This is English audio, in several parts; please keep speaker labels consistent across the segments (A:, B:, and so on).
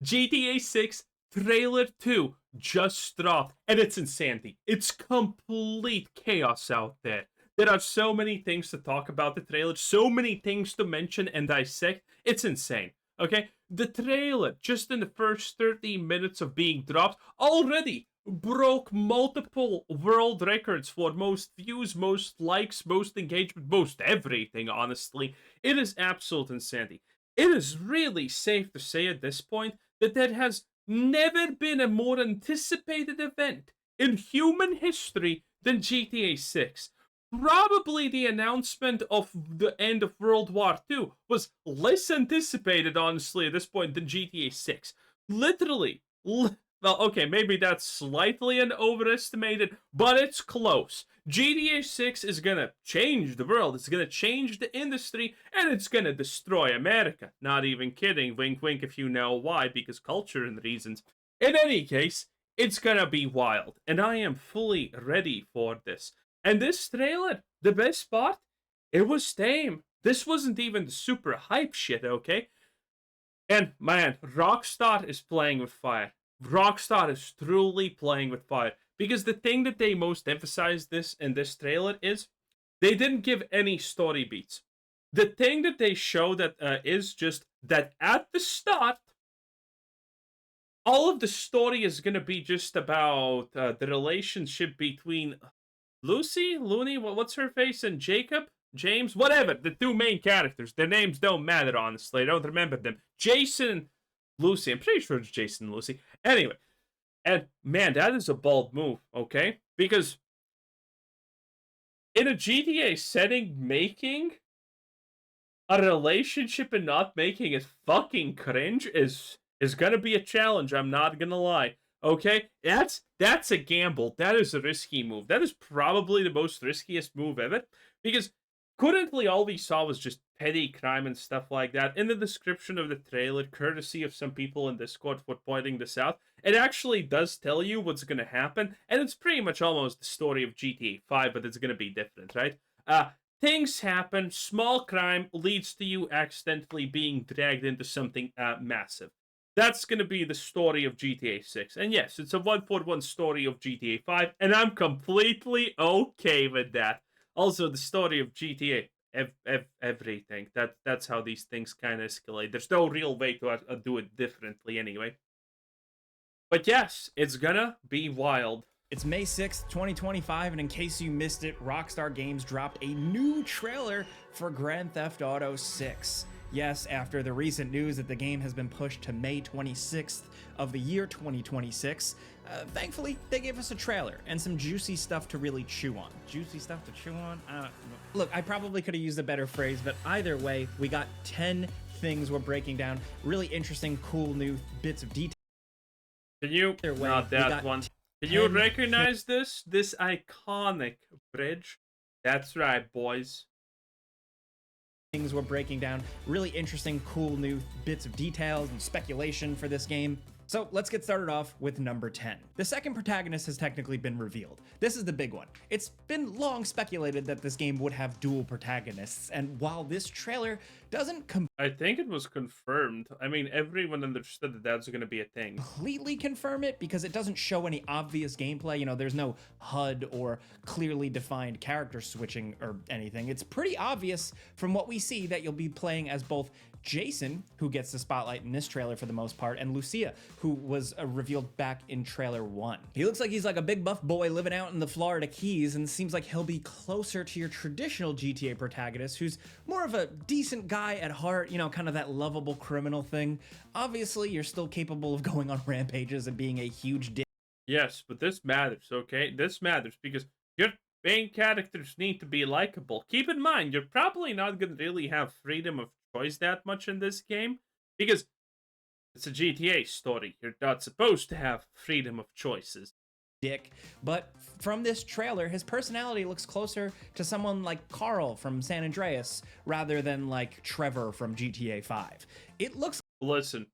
A: GTA 6 Trailer 2 just dropped, and it's insanity. It's complete chaos out there. There are so many things to talk about the trailer, so many things to mention and dissect. It's insane. Okay? The trailer, just in the first 30 minutes of being dropped, already broke multiple world records for most views, most likes, most engagement, most everything, honestly. It is absolute insanity. It is really safe to say at this point that there has never been a more anticipated event in human history than GTA 6. Probably the announcement of the end of World War II was less anticipated, honestly, at this point than GTA 6. Literally. Well, okay, maybe that's slightly an overestimated, but it's close. GTA 6 is gonna change the world, it's gonna change the industry, and it's gonna destroy America. Not even kidding, wink wink if you know why, because culture and reasons. In any case, it's gonna be wild, and I am fully ready for this. And this trailer, the best part, it was tame. This wasn't even the super hype shit, okay? And man, Rockstar is playing with fire. Rockstar is truly playing with fire. Because the thing that they most emphasized this in this trailer is they didn't give any story beats. The thing that they show that is just that at the start, all of the story is gonna be just about the relationship between Lucy, Looney, what's her face, and Jacob, James, whatever. The two main characters. Their names don't matter, honestly. I don't remember them. Jason, Lucy. I'm pretty sure it's Jason and Lucy. Anyway, and man, that is a bold move, okay? Because in a GTA setting, making a relationship and not making it fucking cringe is gonna be a challenge. I'm not gonna lie. Okay, that's a gamble. That is a risky move. That is probably the most riskiest move ever because currently all we saw was just petty crime and stuff like that. In the description of the trailer, courtesy of some people in Discord for pointing this out, it actually does tell you what's gonna happen, and it's pretty much almost the story of GTA 5, but it's gonna be different, right? Things happen. Small crime leads to you accidentally being dragged into something massive. That's going to be the story of GTA 6. And yes, it's a one-for-one story of GTA 5, and I'm completely okay with that. Also, the story of GTA, everything. That's how these things kind of escalate. There's no real way to do it differently anyway. But yes, it's gonna be wild.
B: It's May 6th, 2025, and in case you missed it, Rockstar Games dropped a new trailer for Grand Theft Auto 6. Yes, after the recent news that the game has been pushed to May 26th of the year 2026, thankfully, they gave us a trailer and some juicy stuff to really chew on. Juicy stuff to chew on? Look, I probably could have used a better phrase, but either way, we got 10 things we're breaking down. Really interesting, cool new bits of detail.
A: Can you? Not that one. Can you recognize this? This iconic bridge? That's right, boys.
B: Things we're breaking down. Really interesting, cool new bits of details and speculation for this game. So let's get started off with number 10. The second protagonist has technically been revealed. This is the big one. It's been long speculated that this game would have dual protagonists, and while this trailer doesn't
A: I think it was confirmed. I mean, everyone understood that that's going to be a thing.
B: Completely confirm it because it doesn't show any obvious gameplay. You know, there's no HUD or clearly defined character switching or anything. It's pretty obvious from what we see that you'll be playing as both Jason, who gets the spotlight in this trailer for the most part, and Lucia, who was revealed back in trailer 1. He looks like he's like a big buff boy living out in the Florida Keys, and seems like he'll be closer to your traditional GTA protagonist, who's more of a decent guy at heart, you know, kind of that lovable criminal thing. Obviously, you're still capable of going on rampages and being a huge dick.
A: Yes, but this matters, okay? This matters because your main characters need to be likable. Keep in mind, you're probably not going to really have freedom of choice that much in this game because it's a GTA story. You're not supposed to have freedom of choices.
B: Dick, but from this trailer, his personality looks closer to someone like Carl from San Andreas rather than like Trevor from GTA 5. It looks.
A: Listen,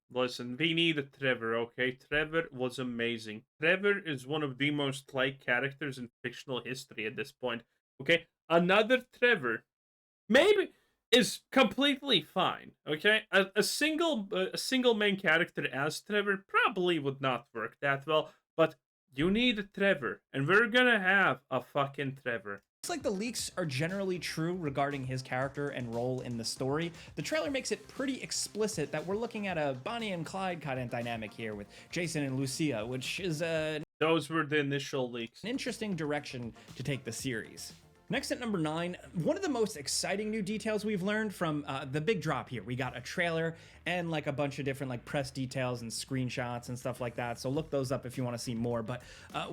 A: we need a Trevor, okay? Trevor was amazing. Trevor is one of the most liked characters in fictional history at this point, okay? Another Trevor. Maybe is completely fine. Okay, a single main character as Trevor probably would not work that well, but you need a Trevor, and we're gonna have a fucking Trevor.
B: Looks like the leaks are generally true regarding his character and role in the story. The trailer makes it pretty explicit that we're looking at a Bonnie and Clyde kind of dynamic here with Jason and Lucia, which is
A: Those were the initial leaks.
B: an interesting direction to take the series. Next at number 9, one of the most exciting new details we've learned from the big drop here. We got a trailer and like a bunch of different like press details and screenshots and stuff like that. So look those up if you want to see more. But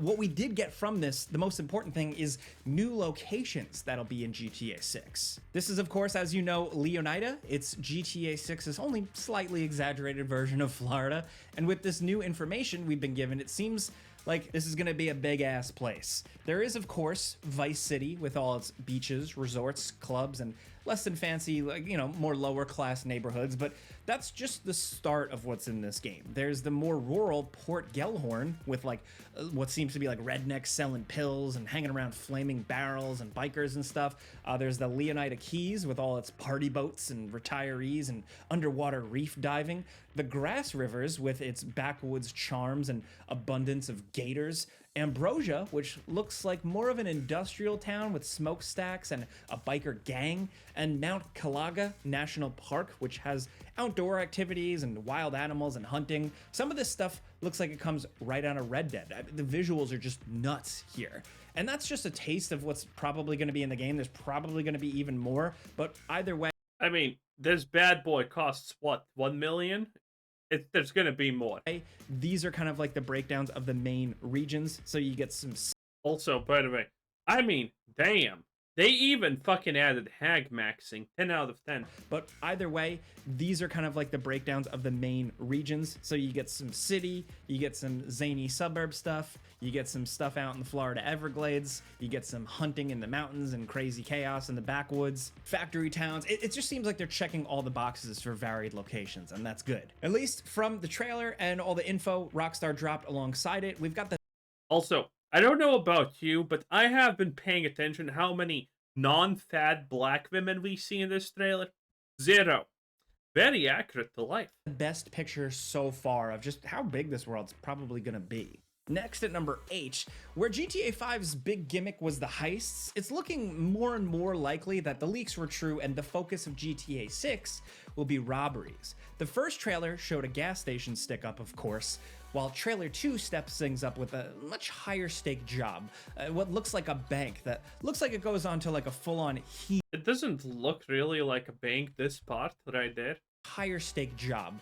B: what we did get from this, the most important thing is new locations that'll be in GTA 6. This is of course, as you know, Leonida. It's GTA 6's only slightly exaggerated version of Florida. And with this new information we've been given, it seems like this is gonna be a big ass place. There is, of course, Vice City with all its beaches, resorts, clubs, and less than fancy, like, you know, more lower class neighborhoods, but that's just the start of what's in this game. There's the more rural Port Gellhorn with like what seems to be like rednecks selling pills and hanging around flaming barrels and bikers and stuff. There's the Leonida Keys with all its party boats and retirees and underwater reef diving. The Grass Rivers with its backwoods charms and abundance of gators. Ambrosia, which looks like more of an industrial town with smokestacks and a biker gang, and Mount Calaga National Park, which has outdoor activities and wild animals and hunting. Some of this stuff looks like it comes right out of Red Dead. The visuals are just nuts here. And that's just a taste of what's probably going to be in the game. There's probably going to be even more, but either way.
A: I mean, this bad boy costs what, 1 million? There's gonna be more.
B: These are kind of like the breakdowns of the main regions, so you get some.
A: Also, by the way, I mean, damn, they even fucking added hag maxing, 10 out of 10.
B: But either way, these are kind of like the breakdowns of the main regions, so you get some city, you get some zany suburb stuff, you get some stuff out in the Florida Everglades, you get some hunting in the mountains and crazy chaos in the backwoods, factory towns. It just seems like they're checking all the boxes for varied locations, and that's good. At least from the trailer and all the info Rockstar dropped alongside it, we've got the.
A: Also, I don't know about you, but I have been paying attention to how many non-fat black women we see in this trailer. 0. Very accurate to life.
B: Best picture so far of just how big this world's probably gonna be. Next at number 8, where GTA 5's big gimmick was the heists, it's looking more and more likely that the leaks were true and the focus of GTA 6 will be robberies. The first trailer showed a gas station stick up, of course, while trailer 2 steps things up with a much higher stake job. What looks like a bank that looks like it goes on to like a full-on heat.
A: It doesn't look really like a bank, this part right there.
B: Higher stake job.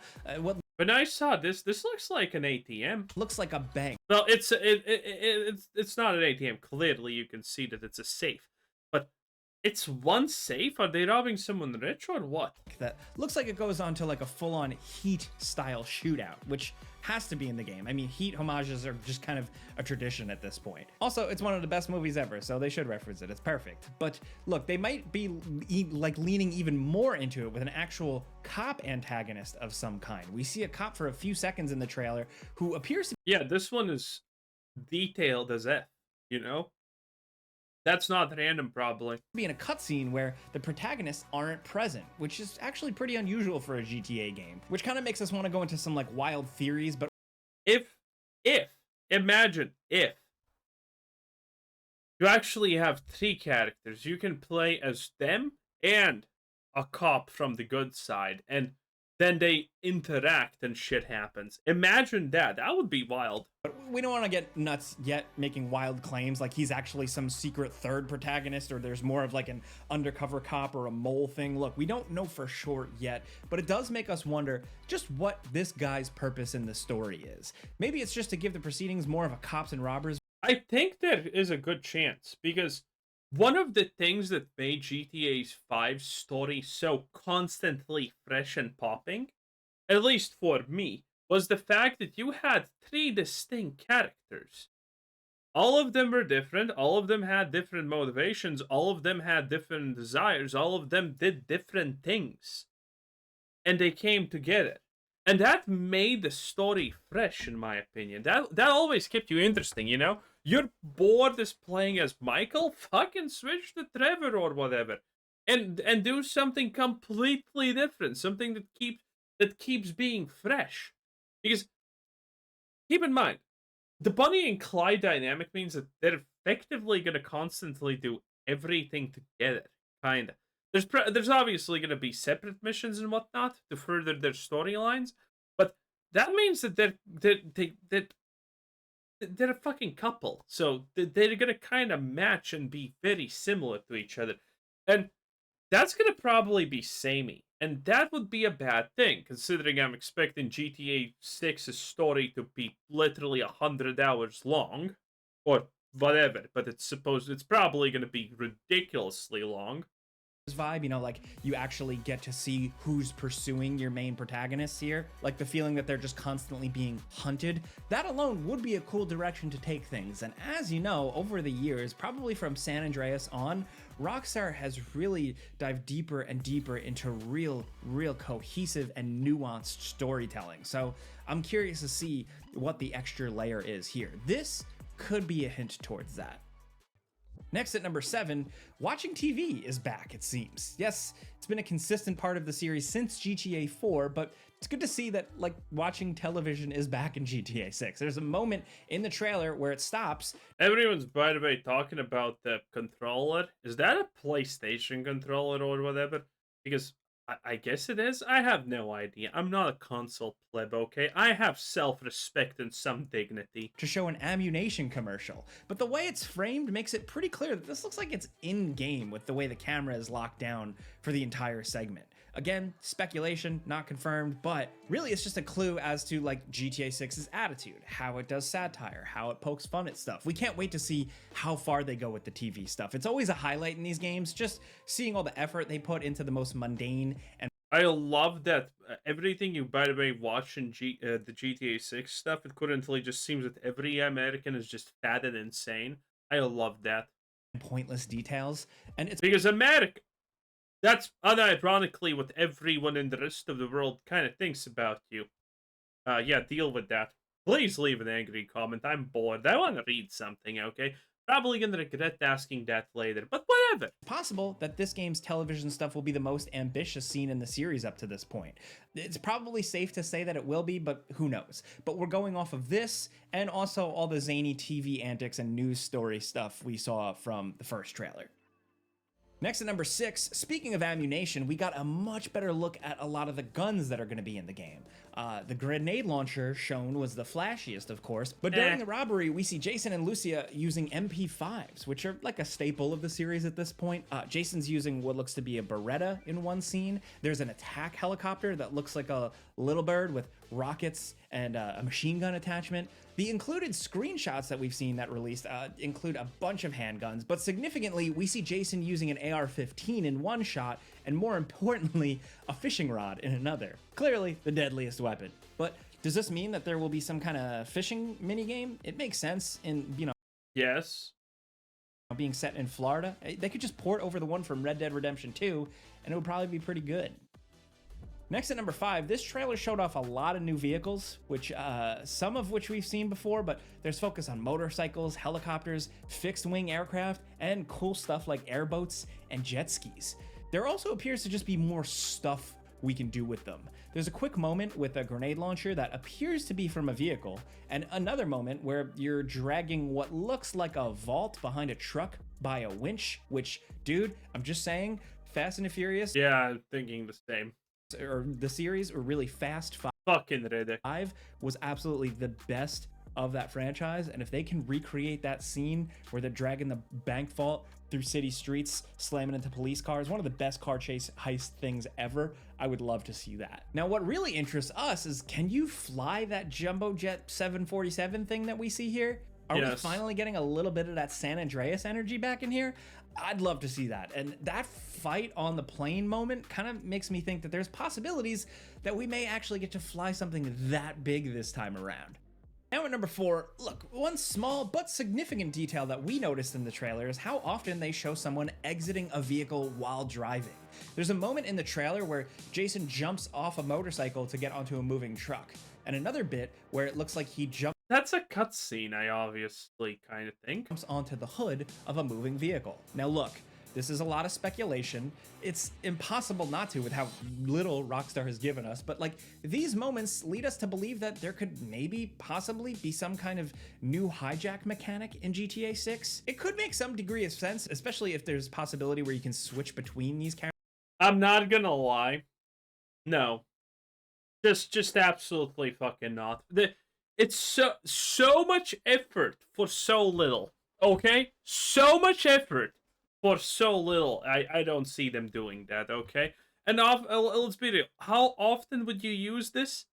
A: When I saw this looks like an ATM.
B: Looks like a bank.
A: Well, it's not an ATM. Clearly, you can see that it's a safe. But it's one safe? Are they robbing someone rich or what?
B: That looks like it goes on to like a full-on Heat-style shootout, which has to be in the game. I mean, Heat homages are just kind of a tradition at this point. Also, it's one of the best movies ever, so they should reference it. It's perfect. But look, they might be like leaning even more into it with an actual cop antagonist of some kind. We see a cop for a few seconds in the trailer who appears to.
A: Yeah, this one is detailed as F, you know? That's not random, probably.
B: Be in a cutscene where the protagonists aren't present, which is actually pretty unusual for a GTA game, which kind of makes us want to go into some like wild theories. But
A: imagine if you actually have 3 characters, you can play as them and a cop from the good side, and then they interact and shit happens. Imagine that. That would be wild.
B: But we don't want to get nuts yet making wild claims like he's actually some secret third protagonist or there's more of like an undercover cop or a mole thing. Look, we don't know for sure yet, but it does make us wonder just what this guy's purpose in the story is. Maybe it's just to give the proceedings more of a cops and robbers.
A: I think there is a good chance, because one of the things that made GTA 5's story so constantly fresh and popping, at least for me, was the fact that you had 3 distinct characters. All of them were different, all of them had different motivations, all of them had different desires, all of them did different things. And they came together. And that made the story fresh, in my opinion. That always kept you interesting, you know? You're bored as playing as Michael? Fucking switch to Trevor or whatever. and do something completely different, something that keeps being fresh. Because keep in mind, the Bonnie and Clyde dynamic means that they're effectively going to constantly do everything together, kind of. There's obviously going to be separate missions and whatnot to further their storylines, but that means that they're a fucking couple, so they're going to kind of match and be very similar to each other, and that's going to probably be samey. And that would be a bad thing, considering I'm expecting GTA 6's story to be literally 100 hours long, or whatever. But it's probably going to be ridiculously long.
B: Vibe, you know, like you actually get to see who's pursuing your main protagonists here, like the feeling that they're just constantly being hunted. That alone would be a cool direction to take things. And as you know, over the years, probably from San Andreas on, Rockstar has really dived deeper and deeper into real cohesive and nuanced storytelling. So I'm curious to see what the extra layer is here. This could be a hint towards that. Next at number 7, watching TV is back, it seems. Yes, it's been a consistent part of the series since GTA 4, but it's good to see that, like, watching television is back in GTA 6. There's a moment in the trailer where it stops.
A: Everyone's, by the way, talking about the controller. Is that a PlayStation controller or whatever? Because I guess it is. I have no idea. I'm not a console pleb, okay? I have self-respect and some dignity.
B: To show an ammunition commercial, but the way it's framed makes it pretty clear that this looks like it's in-game with the way the camera is locked down for the entire segment. Again, speculation, not confirmed, but really it's just a clue as to like GTA 6's attitude, how it does satire, how it pokes fun at stuff. We can't wait to see how far they go with the TV stuff. It's always a highlight in these games, just seeing all the effort they put into the most mundane and
A: I love that everything you, by the way, watch in the GTA 6 stuff, it currently just seems that every American is just fat and insane. I love that.
B: pointless details, and it's
A: Because America, that's unironically what everyone in the rest of the world kind of thinks about you. Yeah, deal with that. Please leave an angry comment. I'm bored. I want to read something, okay? Probably gonna regret asking that later, but whatever.
B: possible that this game's television stuff will be the most ambitious scene in the series up to this point. It's probably safe to say that it will be, but who knows? But we're going off of this and also all the zany TV antics and news story stuff we saw from the first trailer. Next at number 6, speaking of ammunition, we got a much better look at a lot of the guns that are going to be in the game. The grenade launcher shown was the flashiest, of course, but during the robbery, we see Jason and Lucia using MP5s, which are like a staple of the series at this point. Jason's using what looks to be a Beretta in one scene. There's an attack helicopter that looks like a little bird with rockets and a machine gun attachment. The included screenshots that we've seen that released include a bunch of handguns, but significantly, we see Jason using an AR-15 in one shot, and more importantly, a fishing rod in another. Clearly, the deadliest weapon. But does this mean that there will be some kind of fishing minigame? It makes sense in,
A: Yes.
B: being set in Florida. They could just port over the one from Red Dead Redemption 2, and it would probably be pretty good. Next at number 5, this trailer showed off a lot of new vehicles, which some of which we've seen before, but there's focus on motorcycles, helicopters, fixed-wing aircraft, and cool stuff like airboats and jet skis. There also appears to just be more stuff we can do with them. There's a quick moment with a grenade launcher that appears to be from a vehicle, and another moment where you're dragging what looks like a vault behind a truck by a winch, which, dude, I'm just saying, Fast and the Furious.
A: Yeah, I'm thinking the same.
B: Or the series, or really Fast
A: Fucking ridiculous.
B: 5 was absolutely the best of that franchise, and if they can recreate that scene where they're dragging the bank vault through city streets, slamming into police cars, one of the best car chase heist things ever, I would love to see that. Now, what really interests us is, can you fly that jumbo jet 747 thing that we see here? Are we finally getting a little bit of that San Andreas energy back in here? I'd love to see that. And that fight on the plane moment kind of makes me think that there's possibilities that we may actually get to fly something that big this time around. Now at number 4, look, one small but significant detail that we noticed in the trailer is how often they show someone exiting a vehicle while driving. There's a moment in the trailer where Jason jumps off a motorcycle to get onto a moving truck, and another bit where it looks like he jumps
A: That's a cutscene, I obviously kind of think.
B: onto the hood of a moving vehicle. Now look, This is a lot of speculation. It's impossible not to with how little Rockstar has given us, but like these moments lead us to believe that there could maybe possibly be some kind of new hijack mechanic in GTA 6. It could make some degree of sense, especially if there's possibility where you can switch between these characters.
A: I'm not gonna lie. No. Just absolutely fucking not. It's so much effort for so little. Okay? So much effort for so little. I don't see them doing that, okay? And let's be real. How often would you use this?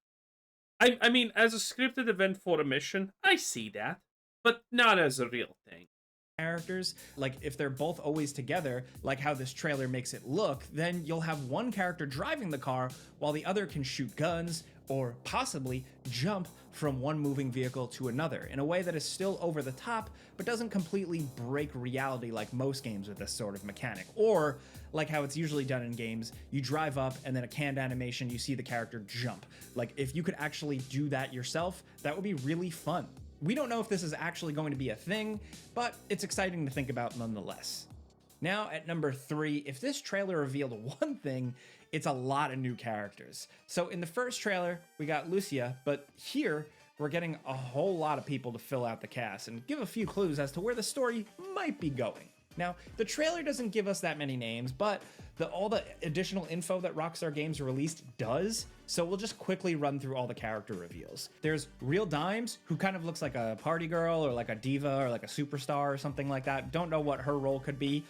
A: I mean, as a scripted event for a mission, I see that. But not as a real thing.
B: Characters, like if they're both always together, like how this trailer makes it look, then you'll have one character driving the car while the other can shoot guns or possibly jump from one moving vehicle to another in a way that is still over the top but doesn't completely break reality like most games with this sort of mechanic. Or like how it's usually done in games, you drive up and then a canned animation, you see the character jump. Like if you could actually do that yourself, that would be really fun. We don't know if this is actually going to be a thing, but it's exciting to think about nonetheless. Now at number 3, if this trailer revealed one thing, it's a lot of new characters. So in the first trailer, we got Lucia, but here we're getting a whole lot of people to fill out the cast and give a few clues as to where the story might be going. Now, the trailer doesn't give us that many names, but all the additional info that Rockstar Games released does, so we'll just quickly run through all the character reveals. There's Real Dimes, who kind of looks like a party girl or like a diva or like a superstar or something like that. Don't know what her role could be.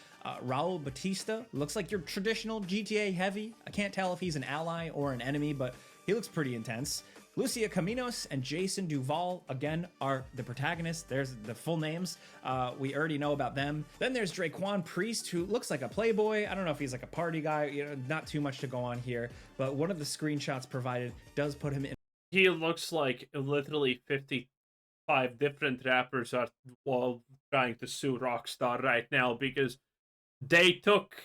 B: Raul Batista looks like your traditional GTA heavy. I can't tell if he's an ally or an enemy, but he looks pretty intense. Lucia Caminos and Jason Duval, again, are the protagonists. There's the full names. We already know about them. Then there's Draquan Priest, who looks like a playboy. I don't know if he's like a party guy. You know, not too much to go on here, but one of the screenshots provided does put him in.
A: He looks like literally 55 different rappers are trying to sue Rockstar right now because they took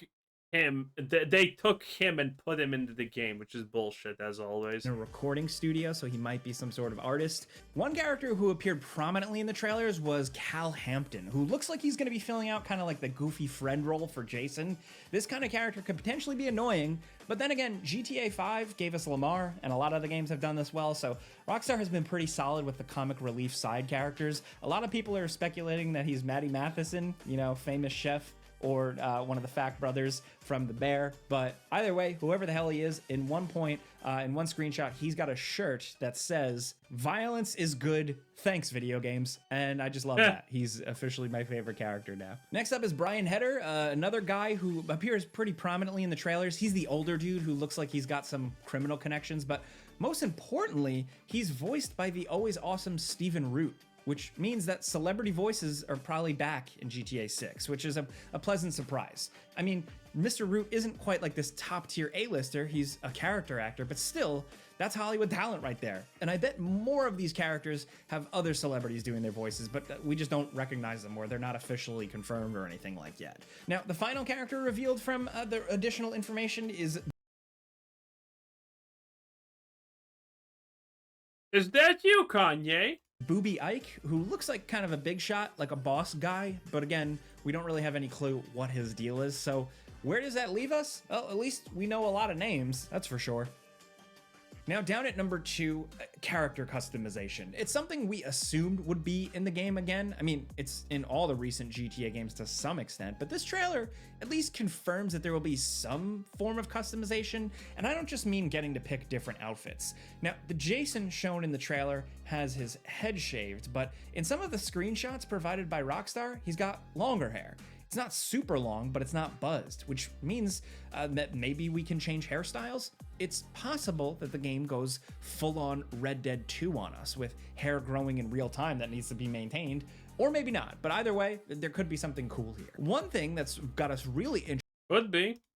A: him and put him into the game, which is bullshit as always.
B: In a recording studio, so he might be some sort of artist. One character who appeared prominently in the trailers was Cal Hampton, who looks like he's going to be filling out kind of like the goofy friend role for Jason. This kind of character could potentially be annoying, but then again, GTA 5 gave us Lamar, and a lot of the games have done this well, so Rockstar has been pretty solid with the comic relief side characters. A lot of people are speculating that he's Matty Matheson, you know, famous chef, or one of the Fact brothers from The Bear. But either way, whoever the hell he is, in one point, in one screenshot, he's got a shirt that says, "Violence is good, thanks video games." And I just love that. He's officially my favorite character now. Next up is Brian Heder, another guy who appears pretty prominently in the trailers. He's the older dude who looks like he's got some criminal connections, but most importantly, he's voiced by the always awesome Stephen Root, which means that celebrity voices are probably back in GTA 6, which is a pleasant surprise. I mean, Mr. Root isn't quite like this top-tier A-lister, he's a character actor, but still, that's Hollywood talent right there. And I bet more of these characters have other celebrities doing their voices, but we just don't recognize them, or they're not officially confirmed or anything like yet. Now, the final character revealed from the additional information is...
A: Is that you, Kanye?
B: Booby Ike, who looks like kind of a big shot, like a boss guy, but again, we don't really have any clue what his deal is, so where does that leave us? Well, at least we know a lot of names, that's for sure. Now, down at number 2, character customization. It's something we assumed would be in the game again. I mean, it's in all the recent GTA games to some extent, but this trailer at least confirms that there will be some form of customization, and I don't just mean getting to pick different outfits. Now, the Jason shown in the trailer has his head shaved, but in some of the screenshots provided by Rockstar, he's got longer hair. It's not super long, but it's not buzzed, which means that maybe we can change hairstyles. It's possible that the game goes full-on Red Dead 2 on us, with hair growing in real time that needs to be maintained, or maybe not, but either way, there could be something cool here. One thing that's got us really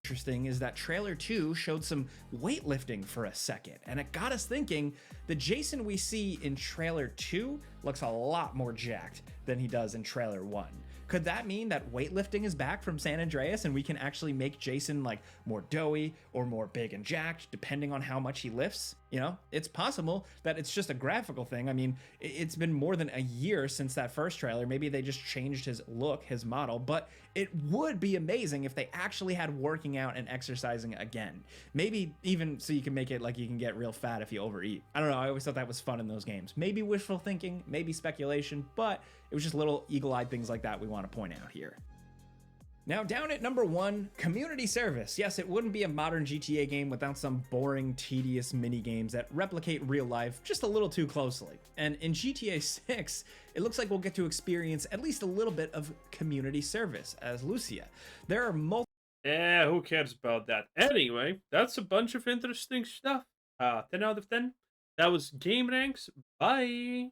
B: interesting is that trailer 2 showed some weightlifting for a second, and it got us thinking the Jason we see in trailer 2 looks a lot more jacked than he does in trailer 1. Could that mean that weightlifting is back from San Andreas and we can actually make Jason like more doughy or more big and jacked depending on how much he lifts? You know, it's possible that it's just a graphical thing. I mean, it's been more than a year since that first trailer. Maybe they just changed his look, his model, but it would be amazing if they actually had working out and exercising again. Maybe even so you can make it like you can get real fat if you overeat. I don't know. I always thought that was fun in those games. Maybe wishful thinking, maybe speculation, but it was just little eagle-eyed things like that we want to point out here. Now, down at number 1, community service. Yes, it wouldn't be a modern GTA game without some boring, tedious mini games that replicate real life just a little too closely. And in GTA 6, it looks like we'll get to experience at least a little bit of community service as Lucia. There are multiple.
A: Yeah, who cares about that? Anyway, that's a bunch of interesting stuff. 10 out of 10. That was Game Ranks. Bye.